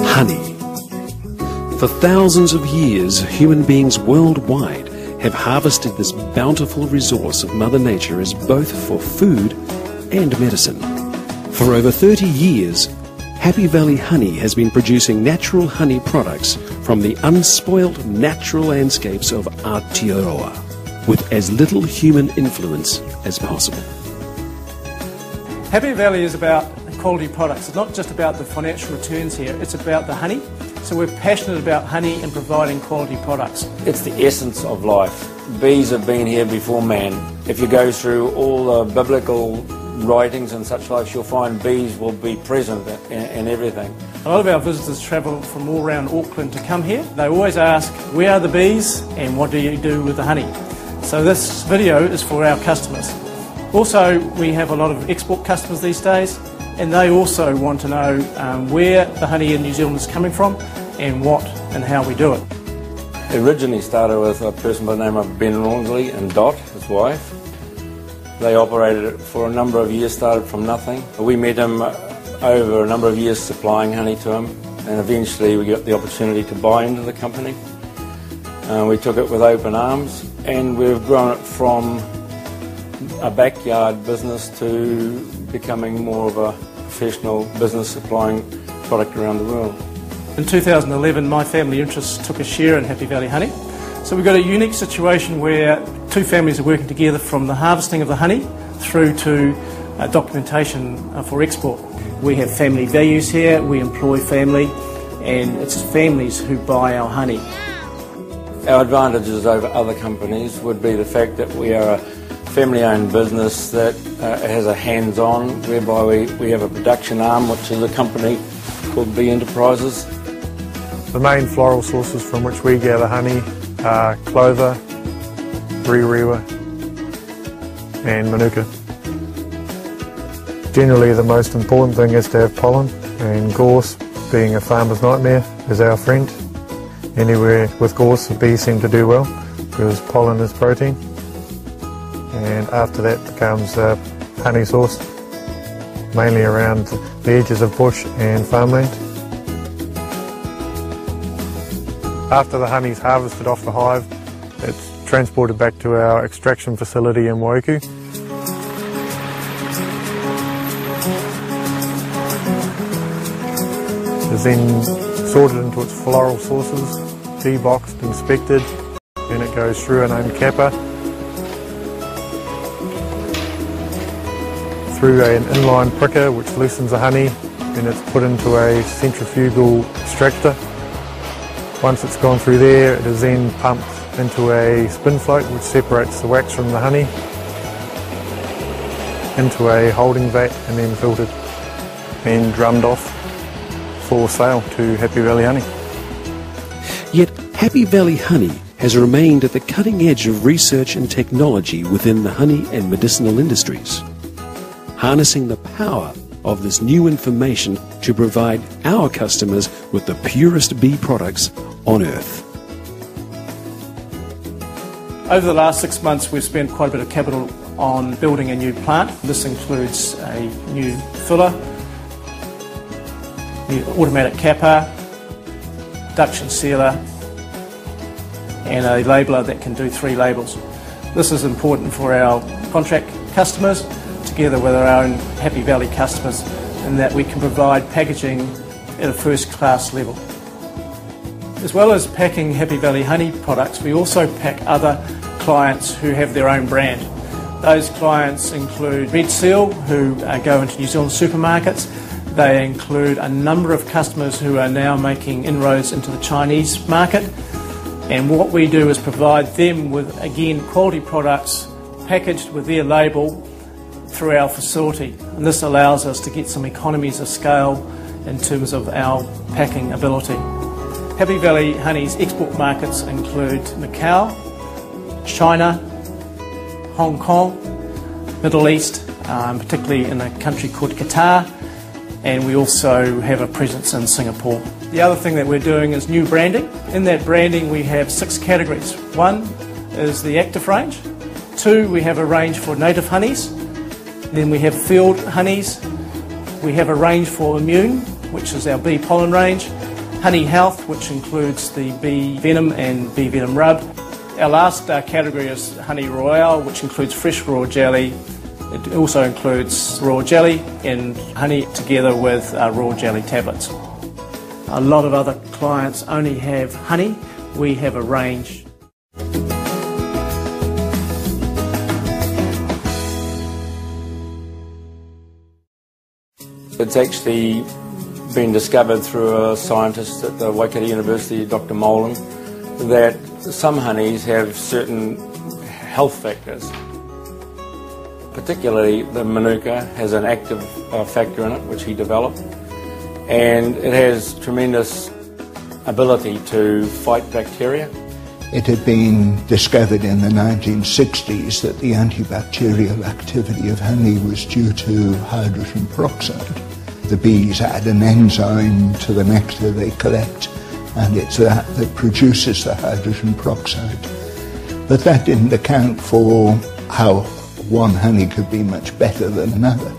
Honey. For thousands of years, human beings worldwide have harvested this bountiful resource of Mother Nature as both for food and medicine. For over 30 years, Happy Valley Honey has been producing natural honey products from the unspoilt natural landscapes of Aotearoa, with as little human influence as possible. Happy Valley is about quality products. It's not just about the financial returns here, it's about the honey. So we're passionate about honey and providing quality products. It's the essence of life. Bees have been here before man. If you go through all the biblical writings and such like, you'll find bees will be present in everything. A lot of our visitors travel from all around Auckland to come here. They always ask, where are the bees and what do you do with the honey? So this video is for our customers. Also, we have a lot of export customers these days, and they also want to know where the honey in New Zealand is coming from and what and how we do it. It originally started with a person by the name of Ben Rawnsley and Dot, his wife. They operated it for a number of years, started from nothing. We met him over a number of years supplying honey to him, and eventually we got the opportunity to buy into the company. We took it with open arms, and we've grown it from a backyard business to becoming more of a professional business supplying product around the world. In 2011, my family interests took a share in Happy Valley Honey. So we've got a unique situation where two families are working together from the harvesting of the honey through to documentation for export. We have family values here, we employ family, and it's families who buy our honey. Our advantages over other companies would be the fact that we are a family-owned business that has a hands-on, whereby we have a production arm, which is a company called B Enterprises. The main floral sources from which we gather honey are clover, rerewa and manuka. Generally the most important thing is to have pollen, and gorse, being a farmer's nightmare, is our friend. Anywhere with gorse the bees seem to do well because pollen is protein, and after that becomes honey source, mainly around the edges of bush and farmland. After the honey is harvested off the hive, it's transported back to our extraction facility in Waiuku. It's then sorted into its floral sources, deboxed, inspected, then it goes through an own capper, through an inline pricker which loosens the honey, then it's put into a centrifugal extractor. Once it's gone through there, it is then pumped into a spin float which separates the wax from the honey into a holding vat, and then filtered and drummed off for sale to Happy Valley Honey. Yet Happy Valley Honey has remained at the cutting edge of research and technology within the honey and medicinal industries, harnessing the power of this new information to provide our customers with the purest bee products on earth. Over the last 6 months we've spent quite a bit of capital on building a new plant. This includes a new filler, new automatic capper, duction sealer, and a labeller that can do 3 labels. This is important for our contract customers together with our own Happy Valley customers, in that we can provide packaging at a first-class level. As well as packing Happy Valley Honey products, we also pack other clients who have their own brand. Those clients include Red Seal, who go into New Zealand supermarkets. They include a number of customers who are now making inroads into the Chinese market. And what we do is provide them with, again, quality products packaged with their label through our facility. And this allows us to get some economies of scale in terms of our packing ability. Happy Valley Honey's export markets include Macau, China, Hong Kong, Middle East, particularly in a country called Qatar, and we also have a presence in Singapore. The other thing that we're doing is new branding. In that branding we have 6 categories. One is the active range, 2, we have a range for native honeys. Then we have field honeys. We have a range for immune, which is our bee pollen range. Honey health, which includes the bee venom and bee venom rub. Our last category is honey royale, which includes fresh raw jelly. It also includes raw jelly and honey together with raw jelly tablets. A lot of other clients only have honey. We have a range. It's actually been discovered through a scientist at the Waikato University, Dr. Molan, that some honeys have certain health factors. Particularly the Manuka has an active factor in it, which he developed, and it has tremendous ability to fight bacteria. It had been discovered in the 1960s that the antibacterial activity of honey was due to hydrogen peroxide. The bees add an enzyme to the nectar they collect, and it's that produces the hydrogen peroxide. But that didn't account for how one honey could be much better than another.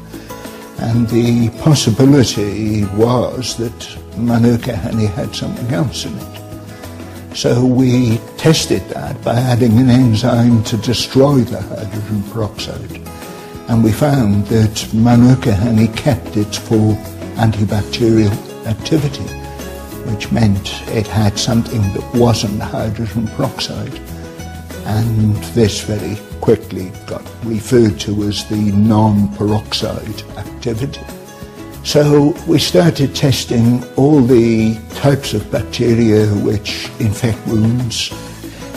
And the possibility was that Manuka honey had something else in it. So we tested that by adding an enzyme to destroy the hydrogen peroxide. And we found that Manuka honey kept its full antibacterial activity, which meant it had something that wasn't hydrogen peroxide. And this very quickly got referred to as the non-peroxide activity. So we started testing all the types of bacteria which infect wounds,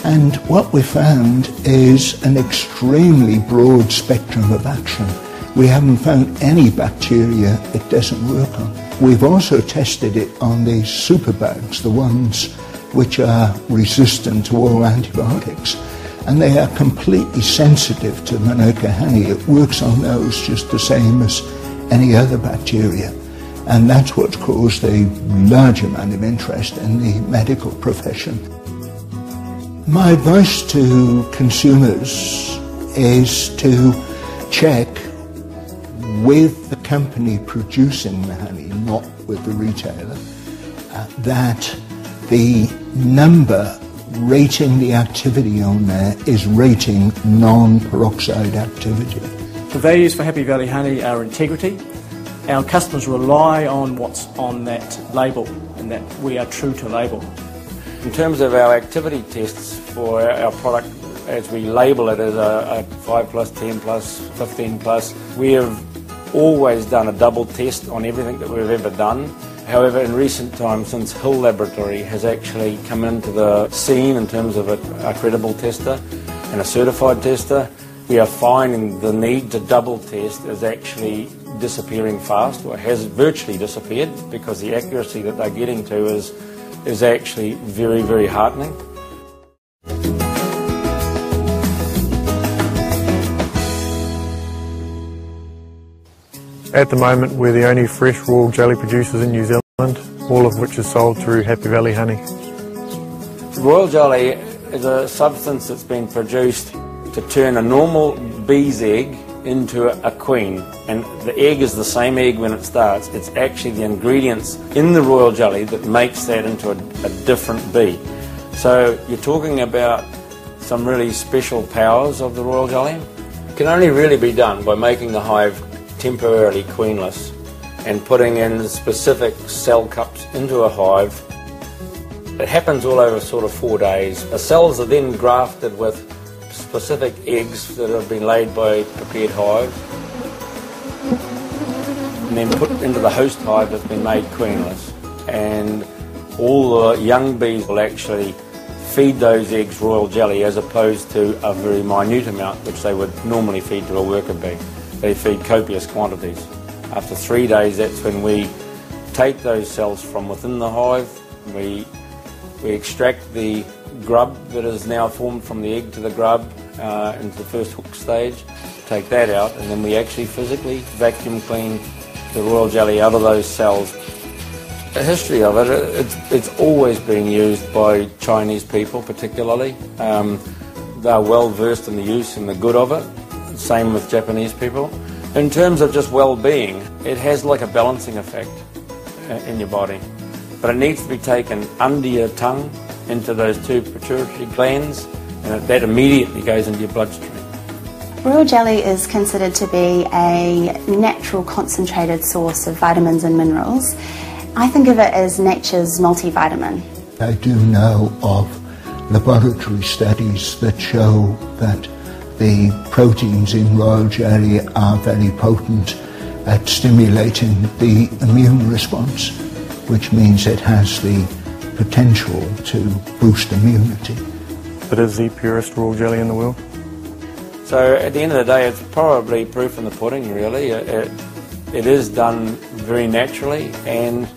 and what we found is an extremely broad spectrum of action. We haven't found any bacteria it doesn't work on. We've also tested it on the superbugs, the ones which are resistant to all antibiotics, and they are completely sensitive to Manuka honey. It works on those just the same as any other bacteria, and that's what's caused a large amount of interest in the medical profession. My advice to consumers is to check with the company producing the honey, not with the retailer, that the number rating the activity on there is rating non-peroxide activity. The values for Happy Valley honey are integrity. Our customers rely on what's on that label, and that we are true to label. In terms of our activity tests for our product, as we label it as a 5 plus, 10 plus, 15 plus, we have always done a double test on everything that we've ever done. However, in recent times, since Hill Laboratory has actually come into the scene in terms of a credible tester and a certified tester, we are finding the need to double test is actually disappearing fast, or has virtually disappeared, because the accuracy that they're getting to is actually very, very heartening. At the moment, we're the only fresh raw jelly producers in New Zealand, all of which is sold through Happy Valley honey. Royal jelly is a substance that's been produced to turn a normal bee's egg into a queen, and the egg is the same egg when it starts. It's actually the ingredients in the royal jelly that makes that into a different bee. So you're talking about some really special powers of the royal jelly. It can only really be done by making the hive temporarily queenless and putting in specific cell cups into a hive. It happens all over sort of 4 days. The cells are then grafted with specific eggs that have been laid by prepared hives, and then put into the host hive that's been made queenless. And all the young bees will actually feed those eggs royal jelly, as opposed to a very minute amount which they would normally feed to a worker bee. They feed copious quantities. After 3 days, that's when we take those cells from within the hive. We extract the grub that is now formed from the egg to the grub into the first hook stage, take that out, and then we actually physically vacuum clean the royal jelly out of those cells. The history of it, it's always been used by Chinese people particularly. they're well versed in the use and the good of it. Same with Japanese people. In terms of just well-being, it has like a balancing effect in your body. But it needs to be taken under your tongue into those two pituitary glands, and that immediately goes into your bloodstream. Royal jelly is considered to be a natural concentrated source of vitamins and minerals. I think of it as nature's multivitamin. I do know of laboratory studies that show that the proteins in royal jelly are very potent at stimulating the immune response, which means it has the potential to boost immunity. It is the purest royal jelly in the world. So at the end of the day, it's probably proof in the pudding, really. It is done very naturally and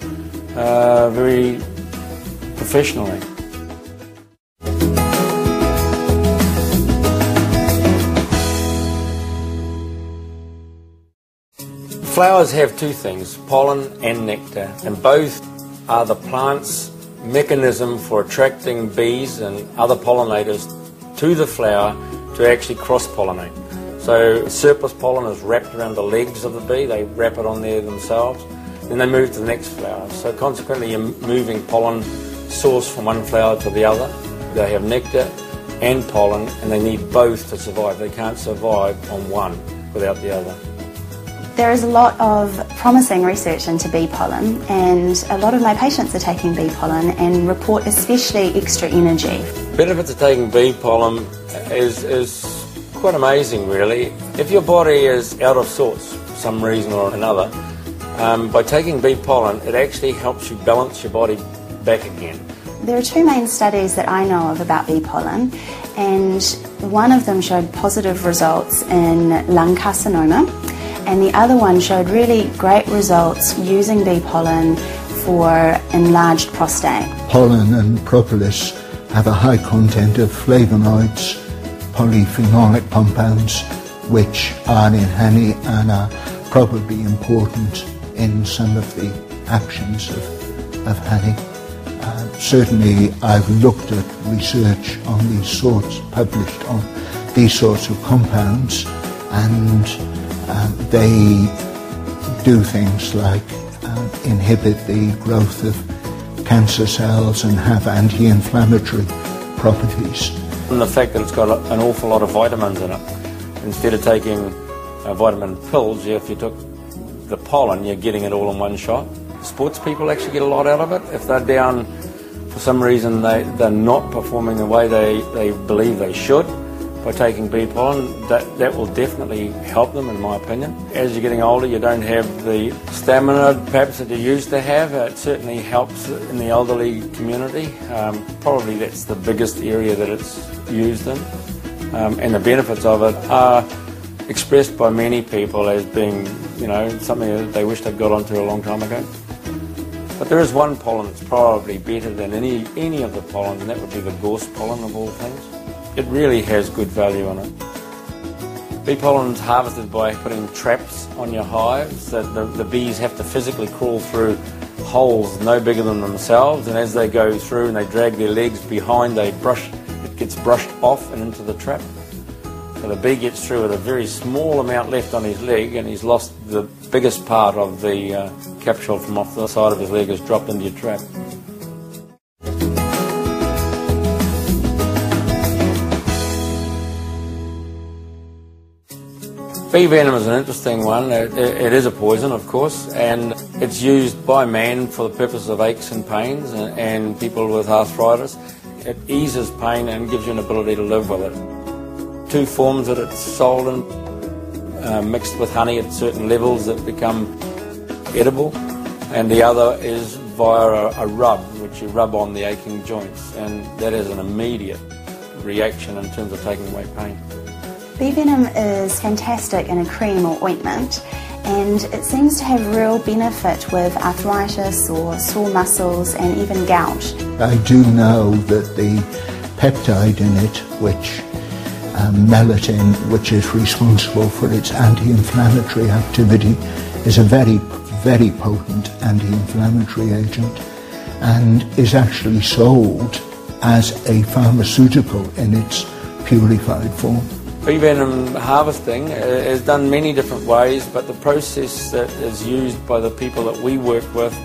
very professionally. Flowers have two things, pollen and nectar, and both are the plant's mechanism for attracting bees and other pollinators to the flower to actually cross-pollinate. So surplus pollen is wrapped around the legs of the bee, they wrap it on there themselves, then they move to the next flower. So consequently you're moving pollen source from one flower to the other. They have nectar and pollen, and they need both to survive. They can't survive on one without the other. There is a lot of promising research into bee pollen, and a lot of my patients are taking bee pollen and report especially extra energy. Benefits of taking bee pollen is quite amazing, really. If your body is out of sorts for some reason or another, by taking bee pollen, it actually helps you balance your body back again. There are two main studies that I know of about bee pollen, and one of them showed positive results in lung carcinoma, and the other one showed really great results using bee pollen for enlarged prostate. Pollen and propolis have a high content of flavonoids, polyphenolic compounds, which are in honey and are probably important in some of the actions of honey. Certainly I've looked at research on these sorts, published on these sorts of compounds, and they do things like inhibit the growth of cancer cells and have anti-inflammatory properties. And the fact that it's got an awful lot of vitamins in it. Instead of taking vitamin pills, if you took the pollen, you're getting it all in one shot. Sports people actually get a lot out of it. If they're down for some reason, they're not performing the way they believe they should, by taking bee pollen, that will definitely help them, in my opinion. As you're getting older, you don't have the stamina perhaps that you used to have. It certainly helps in the elderly community. Probably that's the biggest area that it's used in. And the benefits of it are expressed by many people as being, something that they wish they'd got onto a long time ago. But there is one pollen that's probably better than any of the pollen, and that would be the gorse pollen of all things. It really has good value on it. Bee pollen is harvested by putting traps on your hives that the bees have to physically crawl through holes no bigger than themselves, and as they go through and they drag their legs behind, it gets brushed off and into the trap. So the bee gets through with a very small amount left on his leg, and he's lost the biggest part of the capsule from off the side of his leg has dropped into your trap. Bee venom is an interesting one. It is a poison, of course, and it's used by man for the purpose of aches and pains and people with arthritis. It eases pain and gives you an ability to live with it. Two forms that it's sold in, mixed with honey at certain levels that become edible, and the other is via a rub, which you rub on the aching joints, and that is an immediate reaction in terms of taking away pain. Bee venom is fantastic in a cream or ointment, and it seems to have real benefit with arthritis or sore muscles and even gout. I do know that the peptide in it, which melatonin, which is responsible for its anti-inflammatory activity, is a very, very potent anti-inflammatory agent and is actually sold as a pharmaceutical in its purified form. Bee venom harvesting is done many different ways, but the process that is used by the people that we work with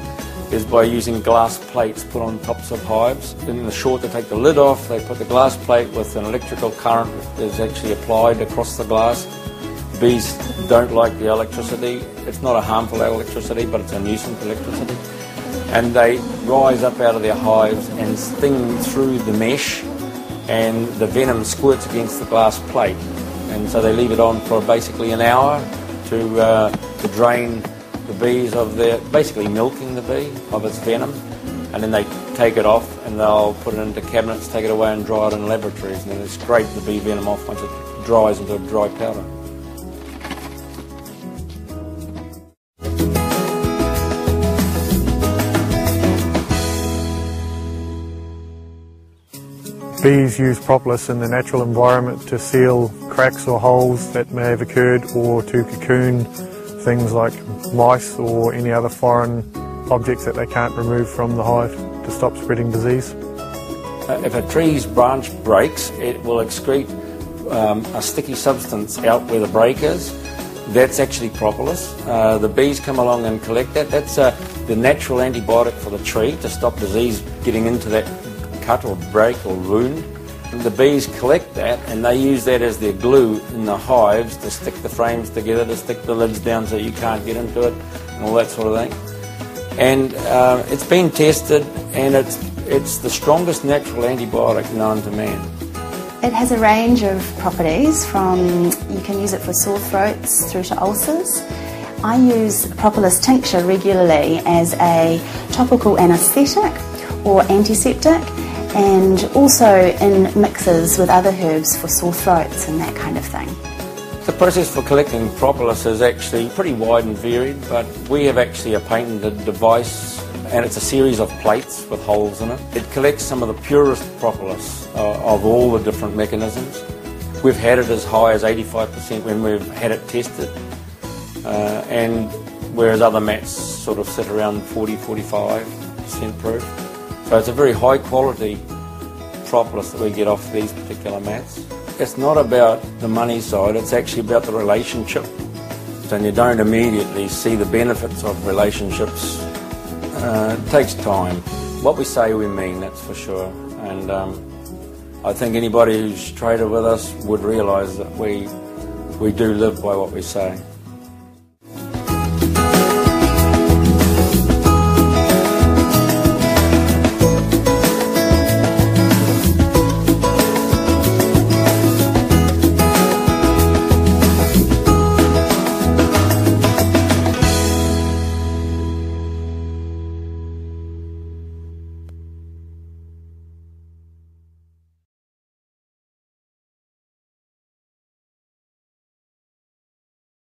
is by using glass plates put on tops of hives. In the short, they take the lid off, they put the glass plate with an electrical current that is actually applied across the glass. Bees don't like the electricity. It's not a harmful electricity, but it's a nuisance electricity. And they rise up out of their hives and sting through the mesh, and the venom squirts against the glass plate. And so they leave it on for basically an hour to drain the bees of their, basically milking the bee of its venom. And then they take it off and they'll put it into cabinets, take it away and dry it in laboratories. And then they scrape the bee venom off once it dries into a dry powder. Bees use propolis in the natural environment to seal cracks or holes that may have occurred, or to cocoon things like mice or any other foreign objects that they can't remove from the hive to stop spreading disease. If a tree's branch breaks, it will excrete a sticky substance out where the break is. That's actually propolis. The bees come along and collect that. That's the natural antibiotic for the tree to stop disease getting into that cut or break or wound. And the bees collect that and they use that as their glue in the hives to stick the frames together, to stick the lids down so you can't get into it and all that sort of thing. And it's been tested, and it's the strongest natural antibiotic known to man. It has a range of properties, from you can use it for sore throats through to ulcers. I use propolis tincture regularly as a topical anaesthetic or antiseptic, and also in mixes with other herbs for sore throats and that kind of thing. The process for collecting propolis is actually pretty wide and varied, but we have actually a patented device, and it's a series of plates with holes in it. It collects some of the purest propolis of all the different mechanisms. We've had it as high as 85% when we've had it tested, and whereas other mats sort of sit around 40-45% proof. So it's a very high quality propolis that we get off these particular mats. It's not about the money side, it's actually about the relationship. And you don't immediately see the benefits of relationships. It takes time. What we say we mean, that's for sure. And I think anybody who's traded with us would realise that we do live by what we say.